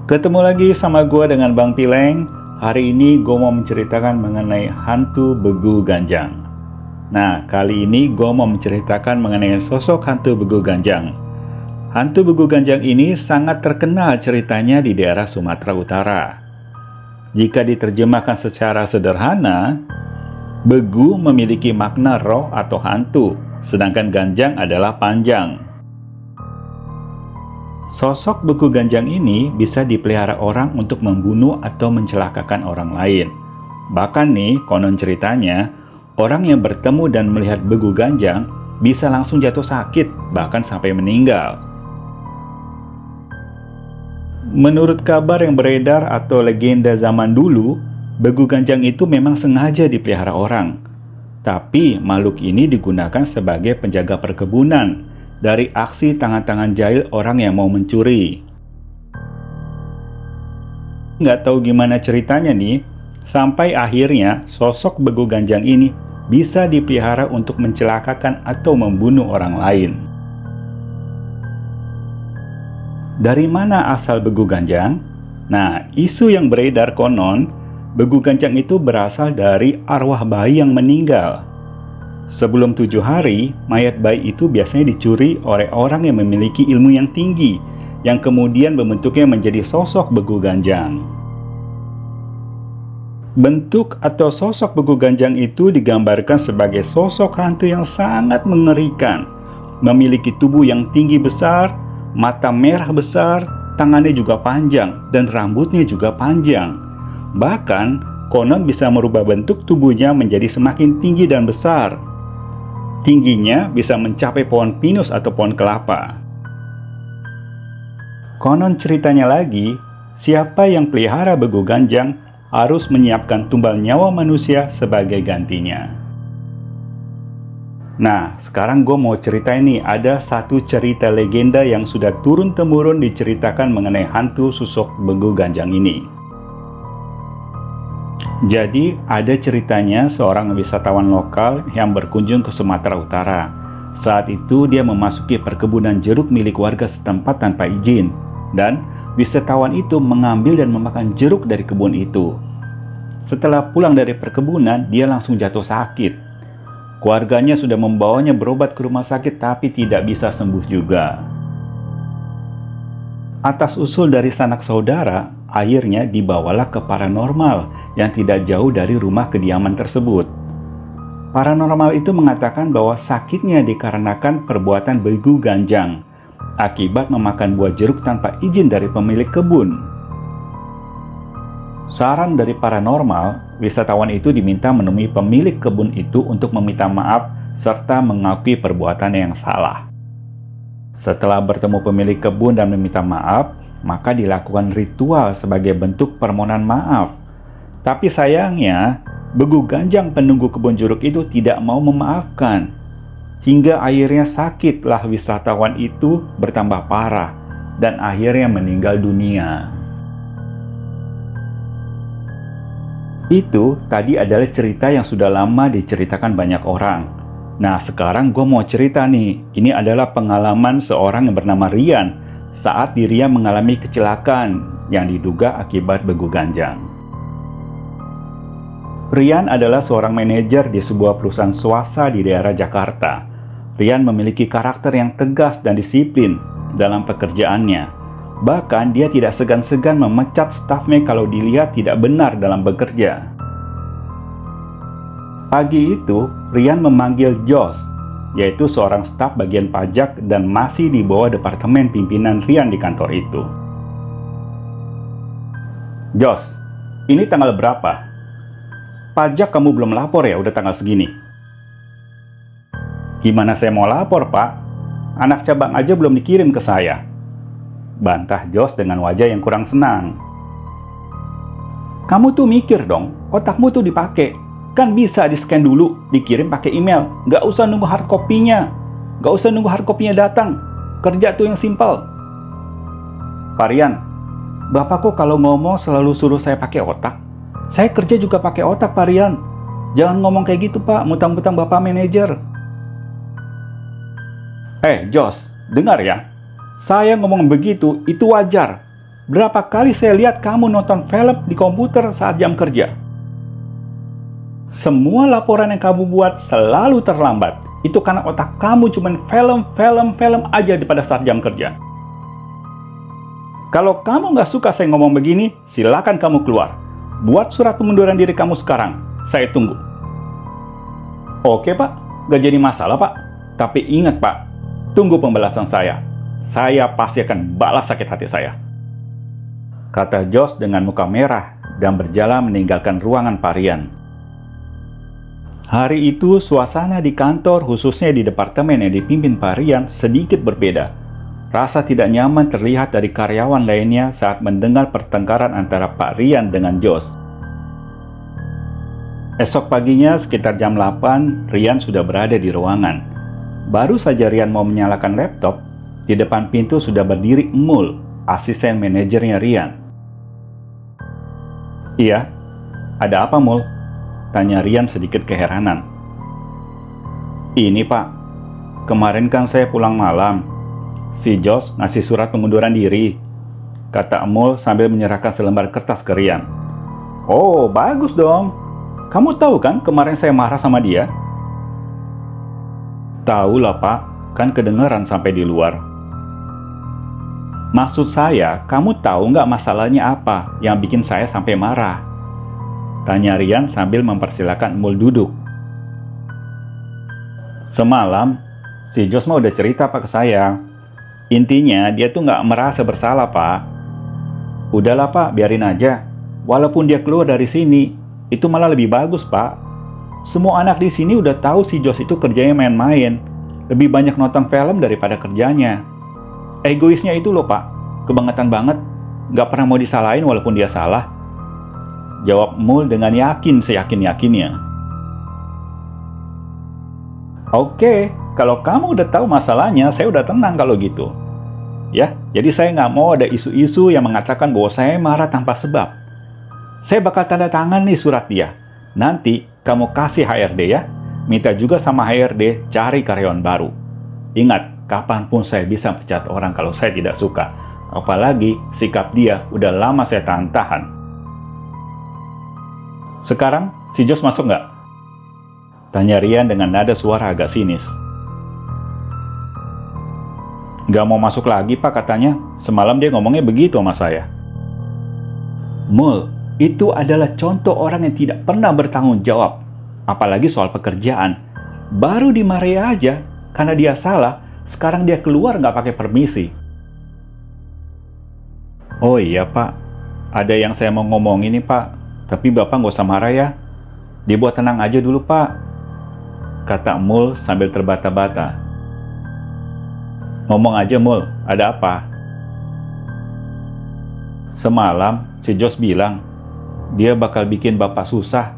Ketemu lagi sama gue dengan Bang Pileng. Hari ini gue mau menceritakan mengenai hantu begu ganjang. Nah, kali ini gue mau menceritakan mengenai sosok hantu begu ganjang. Hantu begu ganjang ini sangat terkenal ceritanya di daerah Sumatera Utara. Jika diterjemahkan secara sederhana, begu memiliki makna roh atau hantu, sedangkan ganjang adalah panjang. Sosok begu ganjang ini bisa dipelihara orang untuk membunuh atau mencelakakan orang lain. Bahkan nih, konon ceritanya, orang yang bertemu dan melihat begu ganjang bisa langsung jatuh sakit, bahkan sampai meninggal. Menurut kabar yang beredar atau legenda zaman dulu, begu ganjang itu memang sengaja dipelihara orang. Tapi makhluk ini digunakan sebagai penjaga perkebunan dari aksi tangan-tangan jahil orang yang mau mencuri. Nggak tahu gimana ceritanya nih, sampai akhirnya sosok begu ganjang ini bisa dipelihara untuk mencelakakan atau membunuh orang lain. Dari mana asal begu ganjang? Nah, isu yang beredar konon, begu ganjang itu berasal dari arwah bayi yang meninggal. Sebelum 7 hari, mayat bayi itu biasanya dicuri oleh orang yang memiliki ilmu yang tinggi, yang kemudian membentuknya menjadi sosok begu ganjang. Bentuk atau sosok begu ganjang itu digambarkan sebagai sosok hantu yang sangat mengerikan, memiliki tubuh yang tinggi besar, mata merah besar, tangannya juga panjang, dan rambutnya juga panjang. Bahkan, konon bisa merubah bentuk tubuhnya menjadi semakin tinggi dan besar. Tingginya bisa mencapai pohon pinus atau pohon kelapa. Konon ceritanya lagi, siapa yang pelihara begu ganjang harus menyiapkan tumbal nyawa manusia sebagai gantinya. Nah, sekarang gue mau ceritain nih, ada satu cerita legenda yang sudah turun-temurun diceritakan mengenai hantu sosok begu ganjang ini. Jadi, ada ceritanya seorang wisatawan lokal yang berkunjung ke Sumatera Utara. Saat itu, dia memasuki perkebunan jeruk milik warga setempat tanpa izin. Dan, wisatawan itu mengambil dan memakan jeruk dari kebun itu. Setelah pulang dari perkebunan, dia langsung jatuh sakit. Keluarganya sudah membawanya berobat ke rumah sakit, tapi tidak bisa sembuh juga. Atas usul dari sanak saudara, akhirnya dibawalah ke paranormal yang tidak jauh dari rumah kediaman tersebut. Paranormal itu mengatakan bahwa sakitnya dikarenakan perbuatan begu ganjang akibat memakan buah jeruk tanpa izin dari pemilik kebun. Saran dari paranormal, wisatawan itu diminta menemui pemilik kebun itu untuk meminta maaf serta mengakui perbuatannya yang salah. Setelah bertemu pemilik kebun dan meminta maaf, maka dilakukan ritual sebagai bentuk permohonan maaf. Tapi sayangnya, begu ganjang penunggu kebun jeruk itu tidak mau memaafkan. Hingga akhirnya sakitlah wisatawan itu bertambah parah dan akhirnya meninggal dunia. Itu tadi adalah cerita yang sudah lama diceritakan banyak orang. Nah, sekarang gue mau cerita nih. Ini adalah pengalaman seorang yang bernama Rian saat dirinya mengalami kecelakaan yang diduga akibat begu ganjang. Rian adalah seorang manajer di sebuah perusahaan swasta di daerah Jakarta. Rian memiliki karakter yang tegas dan disiplin dalam pekerjaannya. Bahkan dia tidak segan-segan memecat stafnya kalau dilihat tidak benar dalam bekerja. Pagi itu, Rian memanggil Jos, yaitu seorang staf bagian pajak dan masih di bawah departemen pimpinan Rian di kantor itu. Jos, ini tanggal berapa? Pajak kamu belum lapor ya, udah tanggal segini. Gimana saya mau lapor, Pak? Anak cabang aja belum dikirim ke saya. Bantah Jos dengan wajah yang kurang senang. Kamu tuh mikir dong, otakmu tuh dipakai. Kan bisa di-scan dulu, dikirim pakai email. Nggak usah nunggu hard copy-nya. Nggak usah nunggu hard copy-nya datang. Kerja tuh yang simpel. Pak Rian, Bapak kok kalau ngomong selalu suruh saya pakai otak? Saya kerja juga pakai otak, Pak Rian. Jangan ngomong kayak gitu, Pak. Mutang-mutang Bapak manajer. Jos, dengar ya. Saya ngomong begitu, itu wajar. Berapa kali saya lihat kamu nonton film di komputer saat jam kerja? Semua laporan yang kamu buat selalu terlambat. Itu karena otak kamu cuma film aja pada saat jam kerja. Kalau kamu nggak suka saya ngomong begini, silakan kamu keluar. Buat surat pengunduran diri kamu sekarang. Saya tunggu. Oke pak, nggak jadi masalah pak. Tapi ingat pak, tunggu pembalasan saya. Saya pasti akan balas sakit hati saya, kata Josh dengan muka merah dan berjalan meninggalkan ruangan Pak Ryan. Hari itu suasana di kantor, khususnya di departemen yang dipimpin Pak Ryan, sedikit berbeda. Rasa tidak nyaman terlihat dari karyawan lainnya saat mendengar pertengkaran antara Pak Ryan dengan Josh. Esok paginya sekitar jam 8, Ryan sudah berada di ruangan. Baru saja Ryan mau menyalakan laptop, di depan pintu sudah berdiri Mul, asisten manajernya Ryan. Iya, ada apa Mul? Tanya Ryan sedikit keheranan. Ini pak, kemarin kan saya pulang malam. Si Josh ngasih surat pengunduran diri, kata Mul sambil menyerahkan selembar kertas ke Ryan. Oh, bagus dong. Kamu tahu kan kemarin saya marah sama dia? Tahu lah pak, kan kedengeran sampai di luar. Maksud saya, kamu tahu nggak masalahnya apa yang bikin saya sampai marah? Tanya Ryan sambil mempersilahkan Mul duduk. Semalam, si Josh mah udah cerita pak ke saya. Intinya, dia tuh nggak merasa bersalah pak. Udahlah pak, biarin aja. Walaupun dia keluar dari sini, itu malah lebih bagus pak. Semua anak di sini udah tahu si Josh itu kerjanya main-main. Lebih banyak nonton film daripada kerjanya. Egoisnya itu loh pak, kebangetan banget, nggak pernah mau disalahin walaupun dia salah. Jawab Mul dengan yakin seyakin-yakinnya. Oke, kalau kamu udah tahu masalahnya, saya udah tenang kalau gitu. Ya, jadi saya nggak mau ada isu-isu yang mengatakan bahwa saya marah tanpa sebab. Saya bakal tanda tangan nih surat dia. Nanti kamu kasih HRD ya, minta juga sama HRD cari karyawan baru. Ingat, kapanpun saya bisa pecat orang kalau saya tidak suka. Apalagi sikap dia udah lama saya tahan-tahan. Sekarang si Josh masuk nggak? Tanya Ryan dengan nada suara agak sinis. Nggak mau masuk lagi pak katanya. Semalam dia ngomongnya begitu sama saya. Mul, itu adalah contoh orang yang tidak pernah bertanggung jawab. Apalagi soal pekerjaan. Baru dimarahi aja karena dia salah. Sekarang dia keluar nggak pakai permisi. Oh iya pak, ada yang saya mau ngomongin nih pak, tapi bapak nggak usah marah ya. Dibuat tenang aja dulu pak, kata Mul sambil terbata-bata. Ngomong aja Mul, ada apa? Semalam si Josh bilang, dia bakal bikin bapak susah.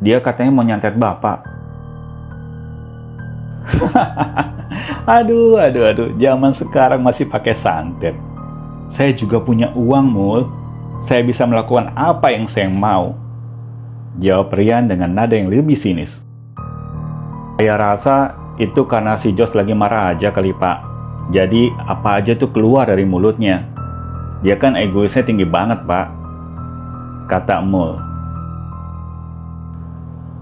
Dia katanya mau nyantet bapak. Aduh, zaman sekarang masih pakai santet. Saya juga punya uang, Mul. Saya bisa melakukan apa yang saya mau. Jawab Ryan dengan nada yang lebih sinis. Saya rasa itu karena si Josh lagi marah aja kali, Pak. Jadi, apa aja tuh keluar dari mulutnya. Dia kan egoisnya tinggi banget, Pak, kata Mul.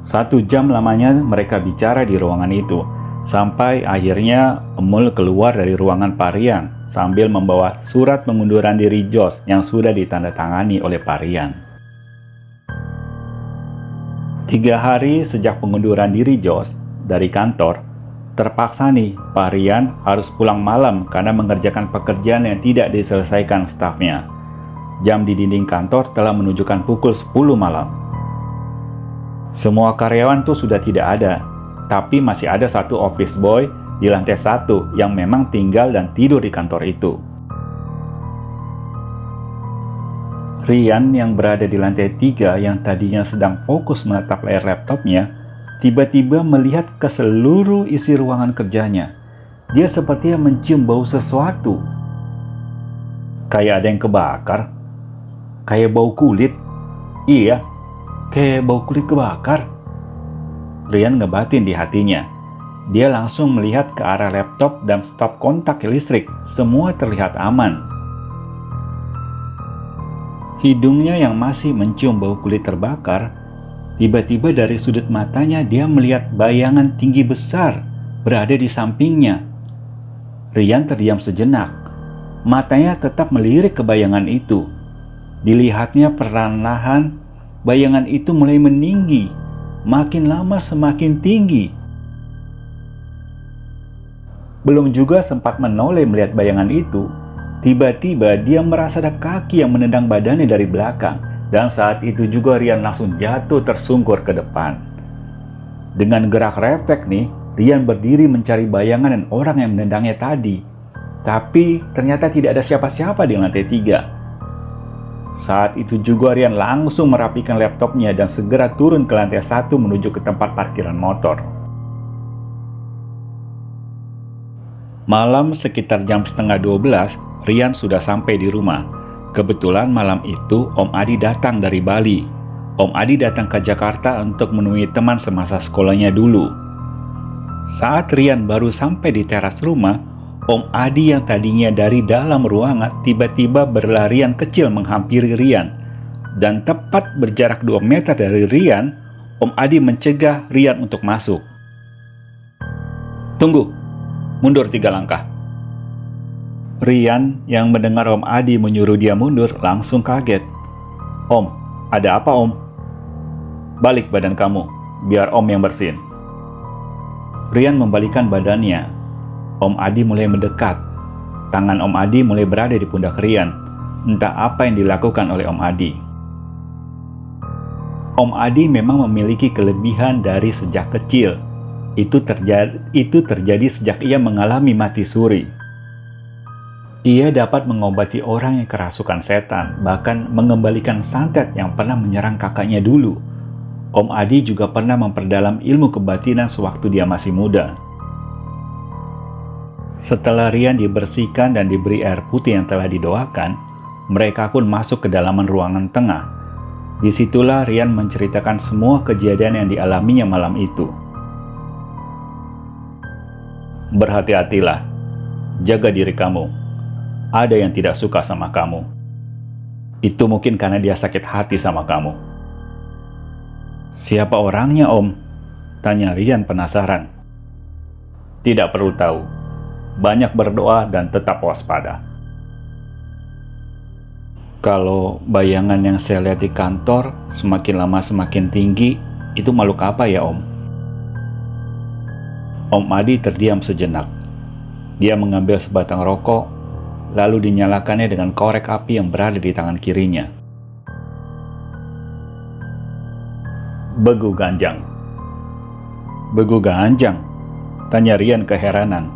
1 jam lamanya mereka bicara di ruangan itu. Sampai akhirnya Mul keluar dari ruangan Pak Ryan sambil membawa surat pengunduran diri Josh yang sudah ditandatangani oleh Pak Ryan. 3 hari sejak pengunduran diri Josh dari kantor, terpaksa nih Pak Ryan harus pulang malam karena mengerjakan pekerjaan yang tidak diselesaikan stafnya. Jam di dinding kantor telah menunjukkan pukul 10 malam. Semua karyawan tuh sudah tidak ada. Tapi masih ada satu office boy di lantai 1 yang memang tinggal dan tidur di kantor itu. Ryan yang berada di lantai 3 yang tadinya sedang fokus menatap layar laptopnya, tiba-tiba melihat ke seluruh isi ruangan kerjanya. Dia sepertinya mencium bau sesuatu. Kayak ada yang kebakar. Kayak bau kulit. Iya, kayak bau kulit kebakar. Ryan ngebatin di hatinya. Dia langsung melihat ke arah laptop dan stop kontak listrik. Semua terlihat aman. Hidungnya yang masih mencium bau kulit terbakar, tiba-tiba dari sudut matanya dia melihat bayangan tinggi besar berada di sampingnya. Rian terdiam sejenak. Matanya tetap melirik ke bayangan itu. Dilihatnya perlahan-lahan, bayangan itu mulai meninggi. Makin lama semakin tinggi. Belum juga sempat menoleh melihat bayangan itu, tiba-tiba dia merasa ada kaki yang menendang badannya dari belakang. Dan saat itu juga Rian langsung jatuh tersungkur ke depan. Dengan gerak refleks nih, Rian berdiri mencari bayangan dan orang yang menendangnya tadi. Tapi ternyata tidak ada siapa-siapa di lantai 3. Saat itu juga Rian langsung merapikan laptopnya dan segera turun ke lantai 1 menuju ke tempat parkiran motor. Malam sekitar jam setengah 12, Rian sudah sampai di rumah. Kebetulan malam itu Om Adi datang dari Bali. Om Adi datang ke Jakarta untuk menemui teman semasa sekolahnya dulu. Saat Rian baru sampai di teras rumah, Om Adi yang tadinya dari dalam ruangan tiba-tiba berlarian kecil menghampiri Rian. Dan tepat berjarak 2 meter dari Rian, Om Adi mencegah Rian untuk masuk. "Tunggu, mundur 3 langkah. Rian yang mendengar Om Adi menyuruh dia mundur langsung kaget. "Om, ada apa Om?" "Balik badan kamu, biar Om yang bersihin." Rian membalikkan badannya. Om Adi mulai mendekat. Tangan Om Adi mulai berada di pundak Rian. Entah apa yang dilakukan oleh Om Adi. Om Adi memang memiliki kelebihan dari sejak kecil. Itu terjadi sejak ia mengalami mati suri. Ia dapat mengobati orang yang kerasukan setan, bahkan mengembalikan santet yang pernah menyerang kakaknya dulu. Om Adi juga pernah memperdalam ilmu kebatinan sewaktu dia masih muda. Setelah Rian dibersihkan dan diberi air putih yang telah didoakan, mereka pun masuk ke dalaman ruangan tengah. Disitulah Rian menceritakan semua kejadian yang dialaminya malam itu. "Berhati-hatilah, jaga diri kamu. Ada yang tidak suka sama kamu. Itu mungkin karena dia sakit hati sama kamu." "Siapa orangnya, Om?" tanya Rian penasaran. "Tidak perlu tahu. Banyak berdoa dan tetap waspada." "Kalau bayangan yang saya lihat di kantor semakin lama semakin tinggi, itu makhluk apa ya, Om?" Om Adi terdiam sejenak. Dia mengambil sebatang rokok, lalu dinyalakannya dengan korek api yang berada di tangan kirinya. "Begu ganjang." "Begu ganjang?" tanya Rian keheranan.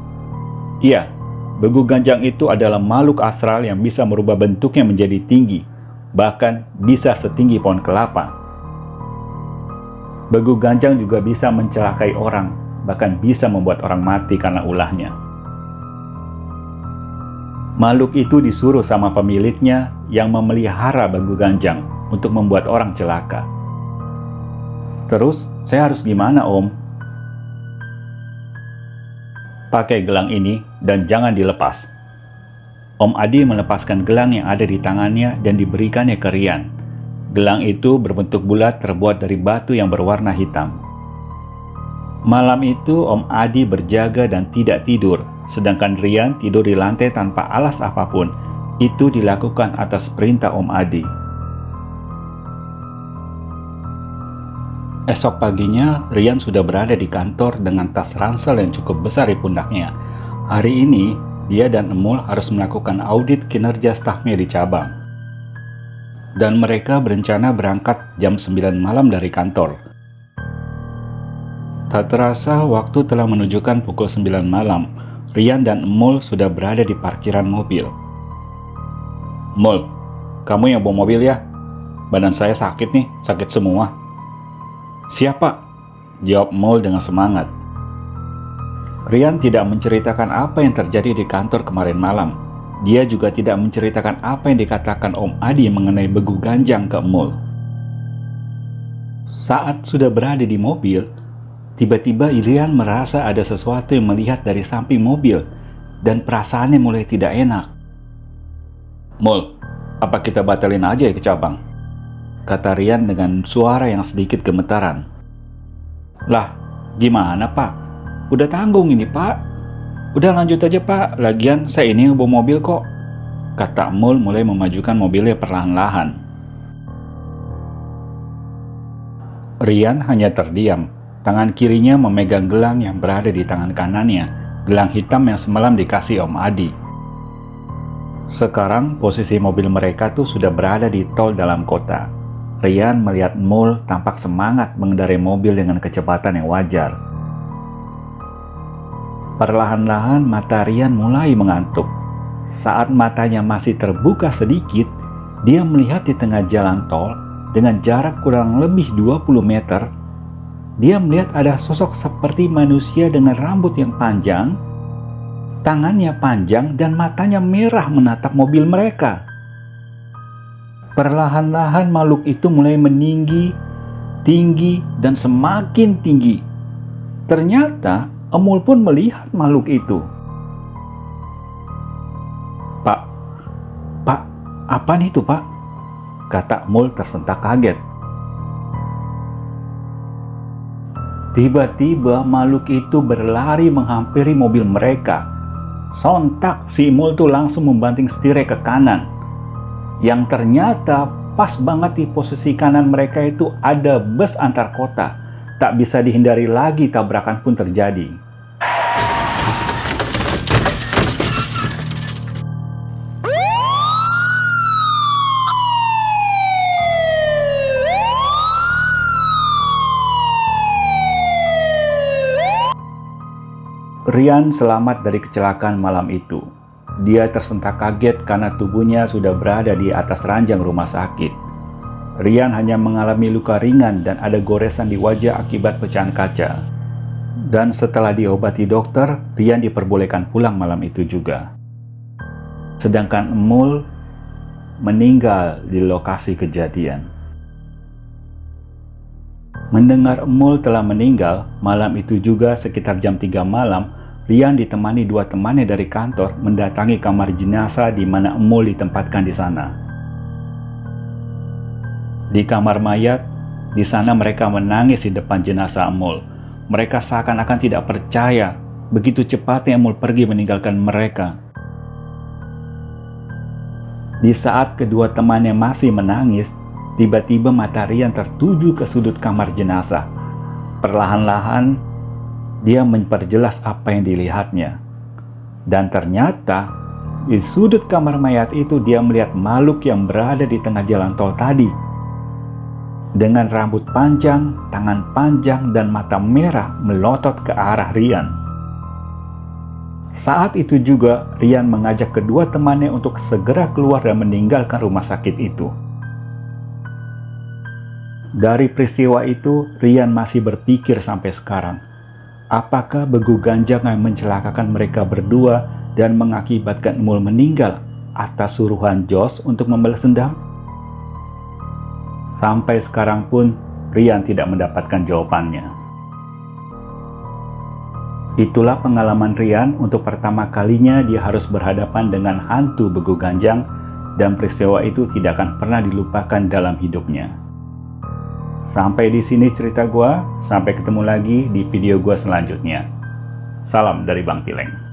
"Iya, begu ganjang itu adalah makhluk astral yang bisa merubah bentuknya menjadi tinggi, bahkan bisa setinggi pohon kelapa. Begu ganjang juga bisa mencelakai orang, bahkan bisa membuat orang mati karena ulahnya. Makhluk itu disuruh sama pemiliknya yang memelihara begu ganjang untuk membuat orang celaka." "Terus, saya harus gimana, Om?" "Pakai gelang ini dan jangan dilepas." Om Adi melepaskan gelang yang ada di tangannya dan diberikannya ke Rian. Gelang itu berbentuk bulat terbuat dari batu yang berwarna hitam. Malam itu Om Adi berjaga dan tidak tidur, sedangkan Rian tidur di lantai tanpa alas apapun. Itu dilakukan atas perintah Om Adi. Esok paginya, Rian sudah berada di kantor dengan tas ransel yang cukup besar di pundaknya. Hari ini, dia dan Emul harus melakukan audit kinerja stafnya di cabang. Dan mereka berencana berangkat jam 9 malam dari kantor. Tak terasa waktu telah menunjukkan pukul 9 malam. Rian dan Emul sudah berada di parkiran mobil. "Mul, kamu yang bawa mobil ya? Badan saya sakit nih, sakit semua." "Siapa?" jawab Mul dengan semangat. Rian tidak menceritakan apa yang terjadi di kantor kemarin malam. Dia juga tidak menceritakan apa yang dikatakan Om Adi mengenai begu ganjang ke Mul. Saat sudah berada di mobil, tiba-tiba Rian merasa ada sesuatu yang melihat dari samping mobil dan perasaannya mulai tidak enak. "Mul, Apa kita batalin aja ya ke cabang? Kata Rian dengan suara yang sedikit gemetaran. Lah, gimana Pak? Udah tanggung ini Pak. Udah lanjut aja Pak, lagian saya ini yang bawa mobil kok. Kata Mul mulai memajukan mobilnya perlahan-lahan. Rian hanya terdiam. Tangan kirinya memegang gelang yang berada di tangan kanannya. Gelang hitam yang semalam dikasih Om Adi. Sekarang posisi mobil mereka tuh sudah berada di tol dalam kota. Rian melihat Mul tampak semangat mengendarai mobil dengan kecepatan yang wajar. Perlahan-lahan mata Rian mulai mengantuk. Saat matanya masih terbuka sedikit, dia melihat di tengah jalan tol dengan jarak kurang lebih 20 meter. Dia melihat ada sosok seperti manusia dengan rambut yang panjang, tangannya panjang dan matanya merah menatap mobil mereka. Perlahan-lahan makhluk itu mulai meninggi, tinggi, dan semakin tinggi. Ternyata Emul pun melihat makhluk itu. Pak, apa nih itu Pak? Kata Emul tersentak kaget. Tiba-tiba makhluk itu berlari menghampiri mobil mereka. Sontak si Emul tuh langsung membanting setir ke kanan. Yang ternyata pas banget di posisi kanan mereka itu ada bus antar kota. Tak bisa dihindari lagi, tabrakan pun terjadi. Rian selamat dari kecelakaan malam itu. Dia tersentak kaget karena tubuhnya sudah berada di atas ranjang rumah sakit. Rian hanya mengalami luka ringan dan ada goresan di wajah akibat pecahan kaca. Dan setelah diobati dokter, Rian diperbolehkan pulang malam itu juga. Sedangkan Emul meninggal di lokasi kejadian. Mendengar Emul telah meninggal, malam itu juga sekitar jam 3 malam, Rian ditemani dua temannya dari kantor mendatangi kamar jenazah di mana Emul ditempatkan di sana. Di kamar mayat, di sana mereka menangis di depan jenazah Emul. Mereka seakan-akan tidak percaya begitu cepatnya Emul pergi meninggalkan mereka. Di saat kedua temannya masih menangis, tiba-tiba mata Rian tertuju ke sudut kamar jenazah. Perlahan-lahan, dia memperjelas apa yang dilihatnya. Dan ternyata, di sudut kamar mayat itu dia melihat makhluk yang berada di tengah jalan tol tadi. Dengan rambut panjang, tangan panjang, dan mata merah melotot ke arah Rian. Saat itu juga, Rian mengajak kedua temannya untuk segera keluar dan meninggalkan rumah sakit itu. Dari peristiwa itu, Rian masih berpikir sampai sekarang. Apakah Begu Ganjang yang mencelakakan mereka berdua dan mengakibatkan Emul meninggal atas suruhan Jos untuk membalas dendam? Sampai sekarang pun, Rian tidak mendapatkan jawabannya. Itulah pengalaman Rian untuk pertama kalinya dia harus berhadapan dengan hantu Begu Ganjang, dan peristiwa itu tidak akan pernah dilupakan dalam hidupnya. Sampai di sini cerita gua, sampai ketemu lagi di video gua selanjutnya. Salam dari Bang Pileng.